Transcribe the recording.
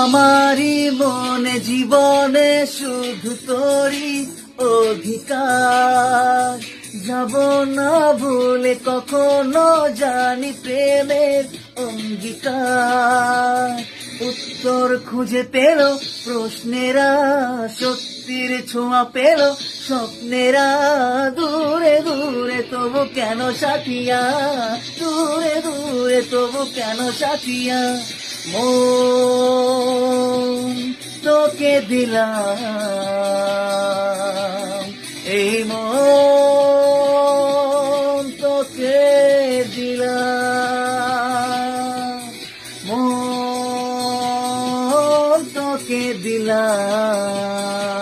আমারই মনে জীবনে শুধু তোরই অধিকার, যাব না ভুলে কখনো জানি প্রেমের অঙ্গীকার। উত্তর খুঁজে পেল প্রশ্নেরা, সত্যির ছোঁয়া পেল স্বপ্নেরা, দূরে দূরে তবু কেন সাথিয়া, দূরে দূরে তবু কেন সাথিয়া। মন তোকে দিলাম, এই মন তোকে দিলাম, মন তোকে দিলাম।